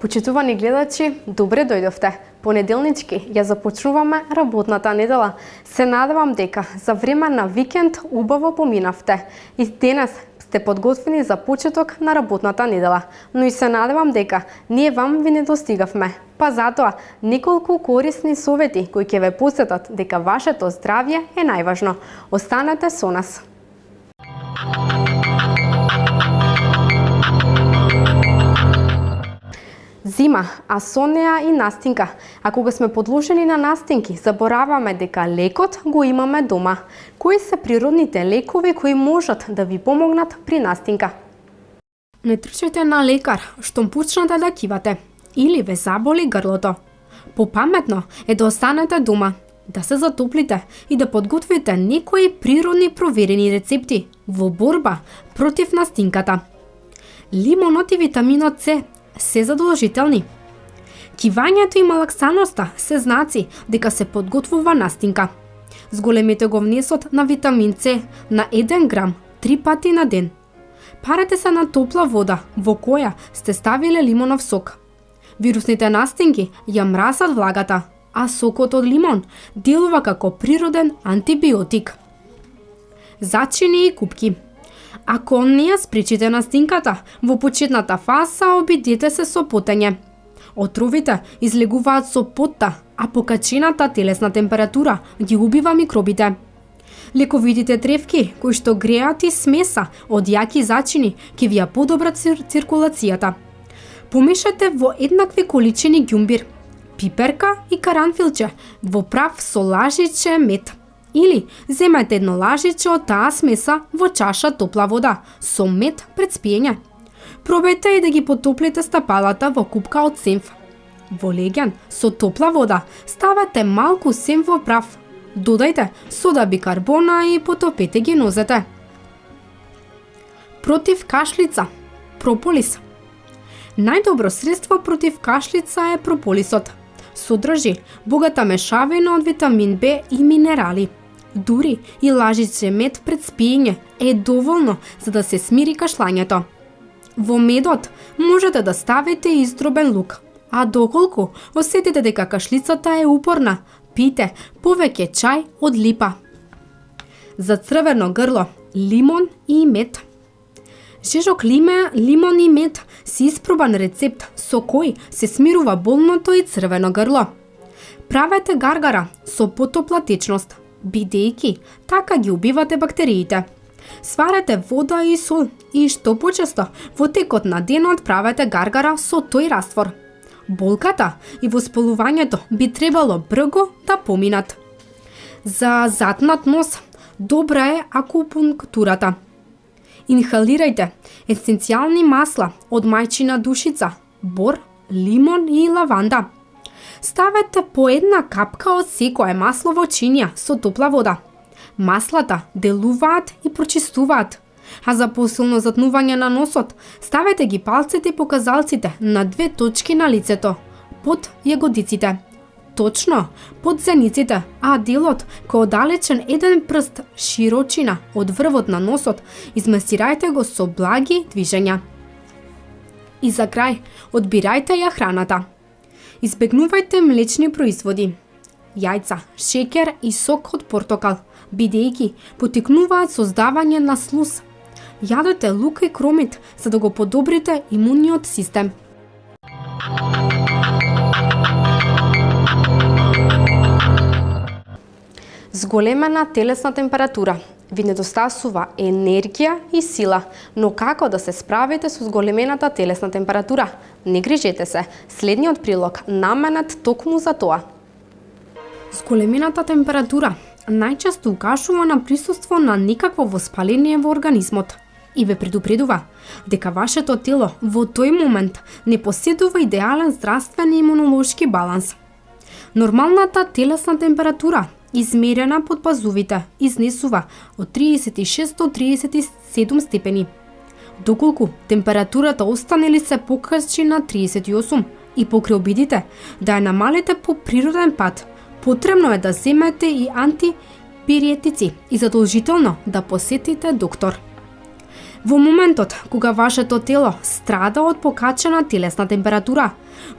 Почитувани гледачи, добре дојдовте. Понеделнички ја започнуваме работната недела. Се надевам дека за време на викенд убаво поминавте и денес сте подготвени за почеток на работната недела. Но и се надевам дека ние вам ви недостигавме. Па затоа неколку корисни совети кои ќе ве посетат дека вашето здравје е најважно. Останете со нас. Зима, а со неа и настинка. А кога сме подложени на настинки, забораваме дека лекот го имаме дома. Кои се природните лекови кои можат да ви помогнат при настинка? Не трчајте на лекар штом почнете да кивате или ве заболи грлото. Попаметно е да останете дома, да се затоплите и да подготвите некои природни проверени рецепти во борба против настинката. Лимонот и витаминот С се задолжителни. Кивањето и малаксаноста се знаци дека се подготвува настинка. Зголемете го внесот на витамин С на 1 грам 3 пати на ден. Парете се на топла вода во која сте ставиле лимонов сок. Вирусните настинки ја мразат влагата, а сокот од лимон делува како природен антибиотик. Зачини и купки. Ако не ја спречите настинката, во почетната фаза обидете се со потење. Отровите излегуваат со потта, а покачената телесна температура ги убива микробите. Лековитите тревки кои што греат и смеса од јаки зачини ќе ви ја подобрат циркулацијата. Помешате во еднакви количини ѓумбир, пиперка и каранфилче во прав со лажиче мед. Или земете едно лажиче од таа смеса во чаша топла вода со мед пред спиење. Пробајте и да ги потоплите стапалата во купка од сенф. Во леѓан со топла вода ставете малку сенфов прав. Додајте сода бикарбона и потопете ги нозете. Против кашлица. Прополис. Најдобро средство против кашлица е прополисот. Содржи богата мешавина од витамин Б и минерали. Дури и лажиче мед пред спиење е доволно за да се смири кашлањето. Во медот можете да ставите издробен лук, а доколку осетите дека кашлицата е упорна, пите повеќе чај од липа. За црвено грло, лимон и мед. Жежок лимон и мед се испробан рецепт со кој се смирува болното и црвено грло. Правете гаргара со потопла течност, бидејќи така ги убивате бактериите. Сварете вода и сол и што почесто во текот на денот правете гаргара со тој раствор. Болката и воспалувањето би требало брзо да поминат. За затнат нос добра е акупунктурата. Инхалирајте есенцијални масла од мајчина душица, бор, лимон и лаванда. Ставете по една капка од секое масло во чинија со топла вода. Маслата делуваат и прочистуваат, а за посилно затнување на носот ставете ги палците и показалците на 2 точки на лицето, под јагодиците. Точно под зениците, а делот кој оддалечен еден прст широчина од врвот на носот изместирајте го со благи движења. И за крај, одбирајте ја храната. Избегнувајте млечни производи, јајца, шеќер и сок од портокал, бидејќи потикнуваат создавање на слуз. Јадете лук и кромит за да го подобрите имуниот систем. Зголемена телесна температура ви недостасува енергија и сила, но како да се справите со зголемената телесна температура? Не грижете се, следниот прилог наменет токму за тоа. Зголемената температура најчесто укажува на присуство на некакво воспаление во организмот и ве предупредува дека вашето тело во тој момент не поседува идеален здравствен и имунолошки баланс. Нормалната телесна температура измерена под пазувите изнесува од 36 до 37 степени. Доколку температурата остане ли се покачи на 38 и покрај обидите да ја намалите по природен пат, потребно е да земете и антипиретици и задолжително да посетите доктор. Во моментот кога вашето тело страда од покачена телесна температура,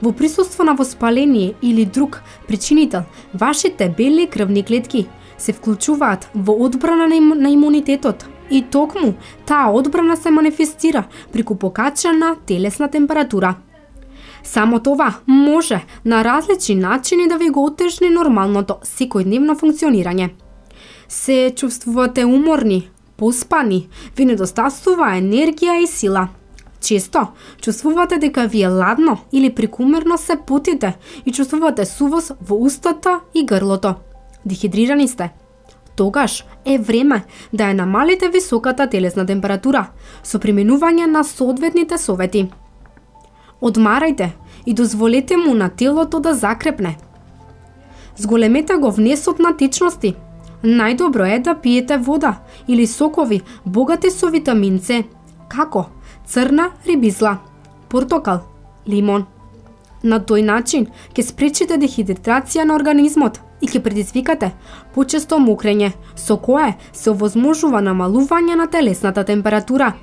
во присуство на воспаление или друг причинител, вашите бели крвни клетки се вклучуваат во одбрана на имунитетот и токму таа одбрана се манифестира преку покачена телесна температура. Само това може на различни начини да ви го отежни нормалното секојдневно функционирање. Се чувствувате уморни, поспани, ви недостасува енергија и сила. Често чувствувате дека ви е ладно или прекумерно се потите и чувствувате сувост во устата и грлото. Дехидрирани сте. Тогаш е време да ја намалите високата телесна температура со применување на соодветните совети. Одмарајте и дозволете му на телото да закрепне. Зголемете го внесот на течности. Најдобро е да пиете вода или сокови богати со витамин С, како црна рибизла, портокал, лимон. На тој начин ќе спречите дехидрација на организмот и ќе предизвикате почесто мокрење, со кое се овозможува намалување на телесната температура.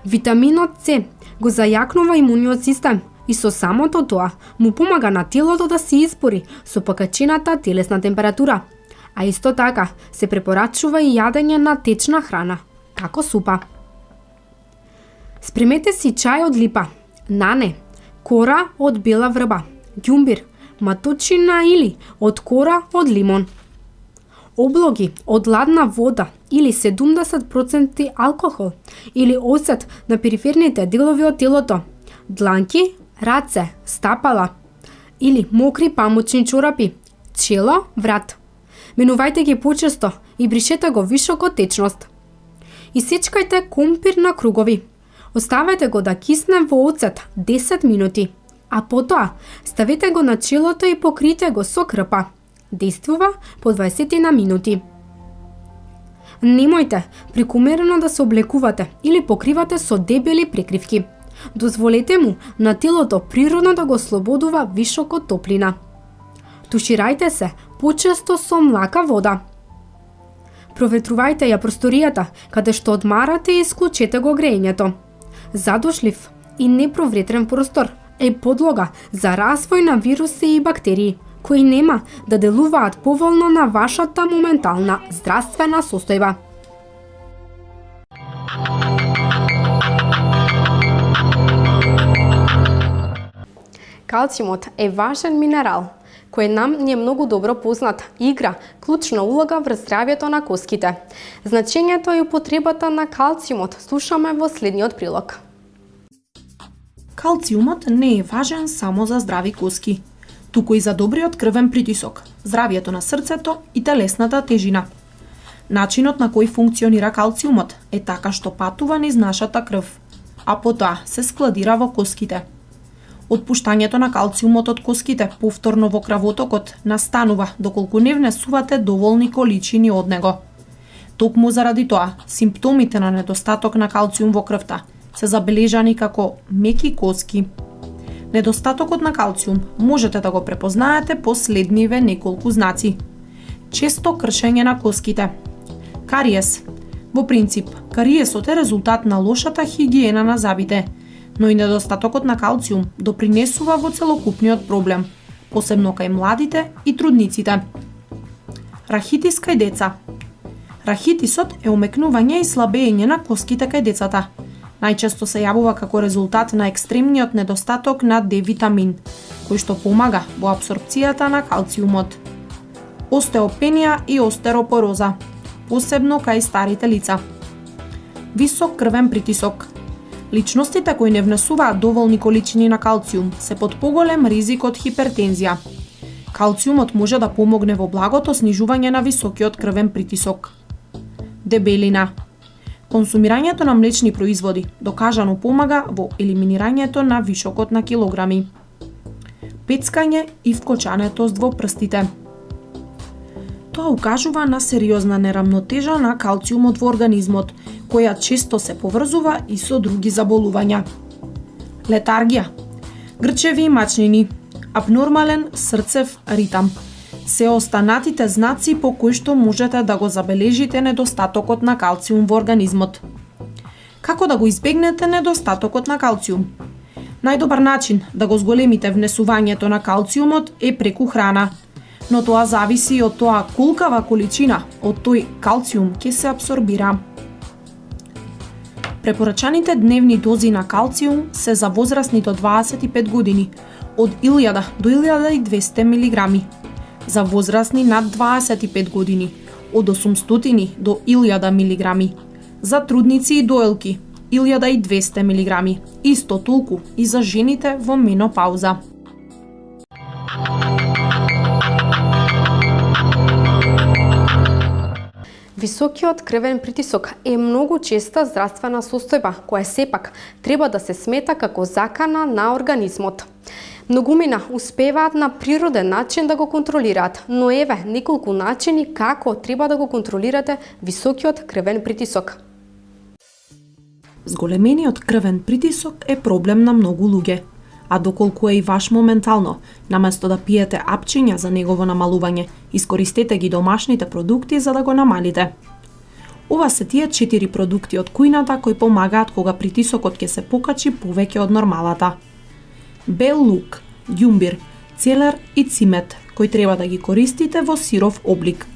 Витаминот С го зајакнува имуниот систем и со самото тоа му помага на телото да се избори со покачената телесна температура. А исто така се препорачува и јадење на течна храна, како супа. Спремете си чај од липа, нане, кора од бела врба, ѓумбир, маточина или од кора од лимон. Облоги од ладна вода или 70% алкохол или осет на периферните делови од телото, дланки, раце, стапала или мокри памучни чорапи, чело, врат. Менувајте ги почесто и бришете го вишок од течност. Исечкајте компир на кругови. Оставете го да кисне во оцет 10 минути, а потоа ставете го на челото и покрите го со крпа. Действува по 20 на минути. Немојте прекумерено да се облекувате или покривате со дебели прекривки. Дозволете му на телото природно да го слободува вишок од топлина. Туширајте се почесто со млака вода. Проветрувајте ја просторијата каде што одмарате и исклучете го грејењето. Задушлив и непроветрен простор е подлога за развој на вируси и бактерии, кои нема да делуваат поволно на вашата моментална здравствена состојба. Калциумот е важен минерал, кој нам ни е многу добро познат и игра клучна улога врз здравјето на коските. Значењето и употребата на калциумот слушаме во следниот прилог. Калциумот не е важен само за здрави коски, туку и за добриот крвен притисок, здравјето на срцето и телесната тежина. Начинот на кој функционира калциумот е така што патува низ нашата крв, а потоа се складира во коските. Отпуштањето на калциумот од коските повторно во крвотокот настанува доколку не внесувате доволни количини од него. Токму заради тоа, симптомите на недостаток на калциум во крвта се забележани како меки коски. Недостатокот на калциум можете да го препознаете по следниве неколку знаци. Често кршење на коските. Кариес. Во принцип, кариесот е резултат на лошата хигиена на забите, но и недостатокот на калциум допринесува во целокупниот проблем, посебно кај младите и трудниците. Рахитис кај деца. Рахитисот е омекнување и слабење на коските кај децата. Најчесто се јавува како резултат на екстремниот недостаток на Д-витамин, кој што помага во апсорбцијата на калциумот. Остеопенија и остеропороза, посебно кај старите лица. Висок крвен притисок. Личностите кои не внесуваат доволни количини на калциум се под поголем ризик од хипертензија. Калциумот може да помогне во благото снижување на високиот крвен притисок. Дебелина. Консумирањето на млечни производи докажано помага во елиминирањето на вишокот на килограми. Пецкање и вкочањето во прстите. Тоа укажува на сериозна нерамнотежа на калциумот во организмот, која често се поврзува и со други заболувања. Летаргија, грчеви и мачнини, абнормален срцев ритам се останатите знаци по кои што можете да го забележите недостатокот на калциум во организмот. Како да го избегнете недостатокот на калциум? Најдобар начин да го зголемите внесувањето на калциумот е преку храна, но тоа зависи од тоа колкава количина од тој калциум ќе се абсорбира. Препорачаните дневни дози на калциум се за возрастни до 25 години, од 1000 до 1200 мг, за возрастни над 25 години, од 800 до 1000 мг, за трудници и доелки 1200 мг, исто толку и за жените во менопауза. Високиот крвен притисок е многу честа здравствена состојба која сепак треба да се смета како закана на организмот. Многумина успеваат на природен начин да го контролираат, но еве неколку начини како треба да го контролирате високиот крвен притисок. Зголемениот крвен притисок е проблем на многу луѓе, а доколку е и ваш моментално, наместо да пиете апчиња за негово намалување, искористете ги домашните продукти за да го намалите. Ова се тие 4 продукти од кујната кои помагаат кога притисокот ќе се покачи повеќе од нормалата. Бел лук, ѓумбир, целер и цимет, кои треба да ги користите во сиров облик.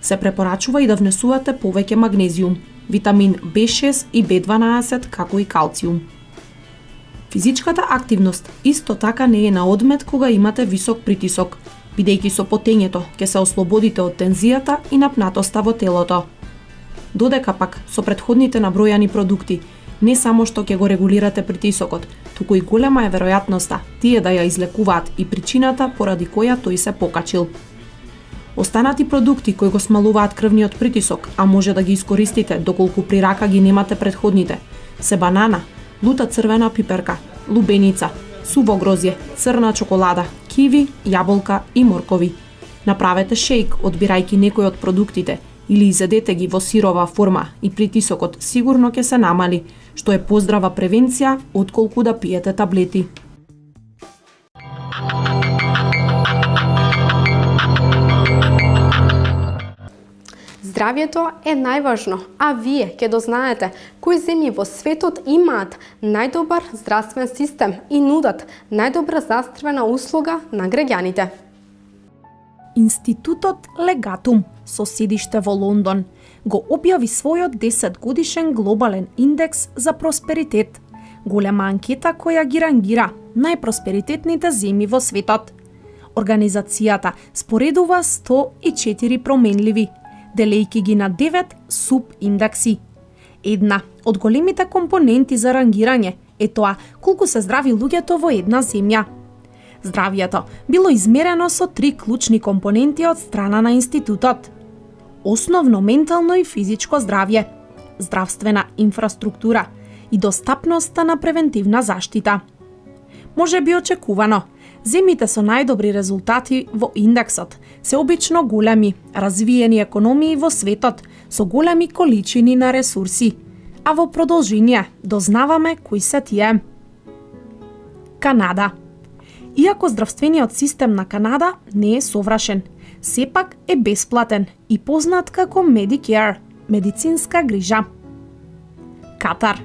Се препорачува и да внесувате повеќе магнезиум, витамин B6 и B12, како и калциум. Физичката активност исто така не е на одмет кога имате висок притисок, бидејќи со потењето ќе се ослободите од тензијата и напнатоста во телото. Додека пак со претходните набројани продукти, не само што ќе го регулирате притисокот, туку и голема е веројатноста тие да ја излекуваат и причината поради која тој се покачил. Останати продукти кои го смалуваат крвниот притисок, а може да ги искористите доколку при рака ги немате претходните, се банана, лута црвена пиперка, лубеница, суво грозје, црна чоколада, киви, јаболка и моркови. Направете шејк одбирајќи некој од продуктите или изедете ги во сирова форма и притисокот сигурно ќе се намали, што е поздрава превенција отколку да пиете таблети. Здравјето е најважно, а вие ќе дознаете кои земји во светот имаат најдобар здравствен систем и нудат најдобра здравствена услуга на граѓаните. Институтот Легатум со седиште во Лондон го објави својот 10-годишен глобален индекс за просперитет, голема анкета која ги рангира најпросперитетните земји во светот. Организацијата споредува 104 променливи, делејќи ги на 9 субиндекси. Една од големите компоненти за рангирање е тоа колку се здрави луѓето во една земја. Здравјето било измерено со 3 клучни компоненти од страна на институтот. Основно ментално и физичко здравје, здравствена инфраструктура и достапноста на превентивна заштита. Може би очекувано, земјите со најдобри резултати во индексот се обично големи, развиени економии во светот со големи количини на ресурси, а во продолжение дознаваме кои се тие. Канада. Иако здравствениот систем на Канада не е совршен, сепак е бесплатен и познат како Medicare, медицинска грижа. Катар.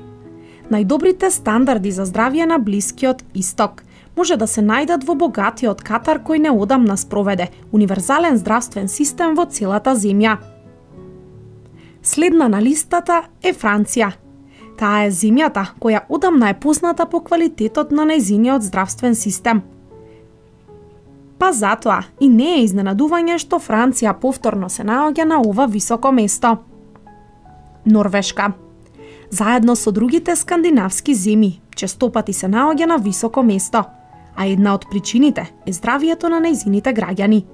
Најдобрите стандарди за здравје на Блискиот Исток може да се најдат во богатиот Катар кој неодамна спроведе универзален здравствен систем во целата земја. Следна на листата е Франција. Таа е земјата која одамна е позната по квалитетот на нејзиниот здравствен систем. Па затоа и не е изненадување што Франција повторно се наоѓа на ова високо место. Норвешка. Заедно со другите скандинавски земји, честопати се наоѓа на високо место, а една од причините е здравието на нејзините граѓани.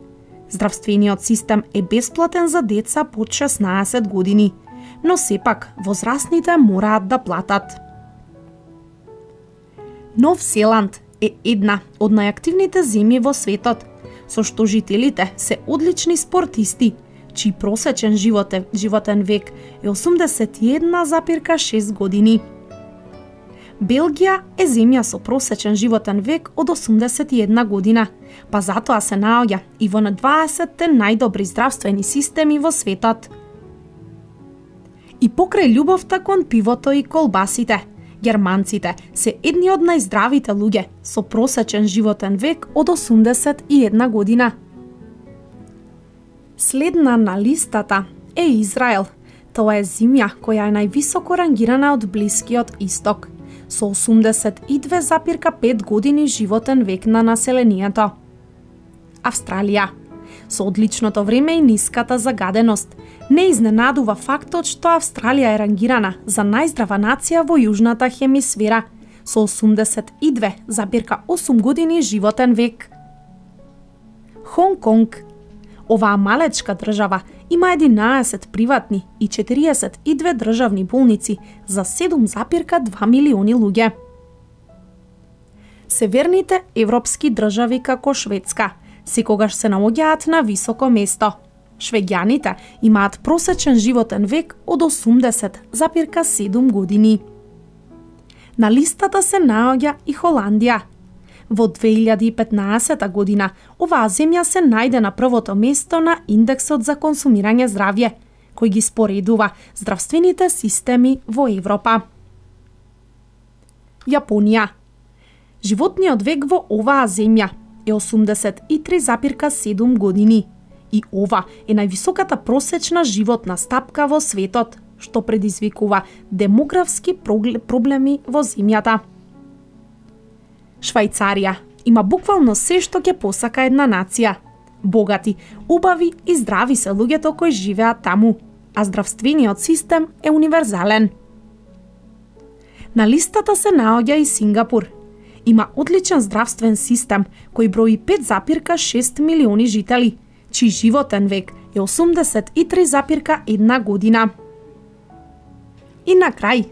Здравствениот систем е бесплатен за деца под 16 години, но сепак возрастните мораат да платат. Нов Селанд е една од најактивните земји во светот, со што жителите се одлични спортисти, чиј просечен животен век е 81,6 години. Белгија е земја со просечен животен век од 81 година, па затоа се наоѓа и во 20 најдобри здравствени системи во светот. И покрај љубовта кон пивото и колбасите, германците се едни од најздравите луѓе со просечен животен век од 81 година. Следна на листата е Израел. Тоа е земја која е највисоко рангирана од Блискиот Исток, со 82,5 години животен век на населението. Австралија. Со одличното време и ниската загаденост, не изненадува фактот што Австралија е рангирана за најздрава нација во јужната хемисфера, со 82,8 години животен век. Хонг Конг. Оваа малечка држава има 11 приватни и 42 државни болници за 7,2 милиони луѓе. Северните европски држави како Шведска секогаш се наоѓаат на високо место. Швеѓаните имаат просечен животен век од 80,7 години. На листата се наоѓа и Холандија. Во 2015 година оваа земја се најде на првото место на индексот за консумирање здравје, кој ги споредува здравствените системи во Европа. Јапонија. Животниот век во оваа земја е 83,7 години и ова е највисоката просечна животна стапка во светот, што предизвикува демографски проблеми во земјата. Швајцарија има буквално се што ќе посака една нација. Богати, убави и здрави се луѓето кои живеат таму, а здравствениот систем е универзален. На листата се наоѓа и Сингапур. Има одличен здравствен систем кој брои 5,6 милиони жители, чиј животен век е 83,1 година. И на крај,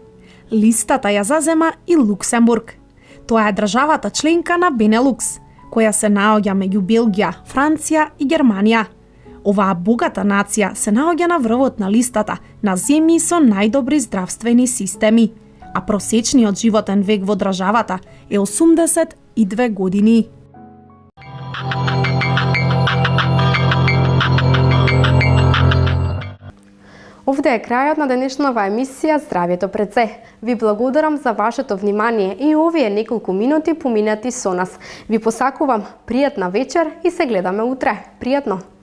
листата ја зазема и Луксембург. Тоа е државата членка на Бенелукс, која се наоѓа меѓу Белгија, Франција и Германија. Оваа богата нација се наоѓа на врвот на листата на земји со најдобри здравствени системи, а просечниот животен век во државата е 82 години. Овде е крајот на денешнава емисија Здравјето пред се. Ви благодарам за вашето внимание и овие неколку минути поминати со нас. Ви посакувам пријатна вечер и се гледаме утре. Пријатно!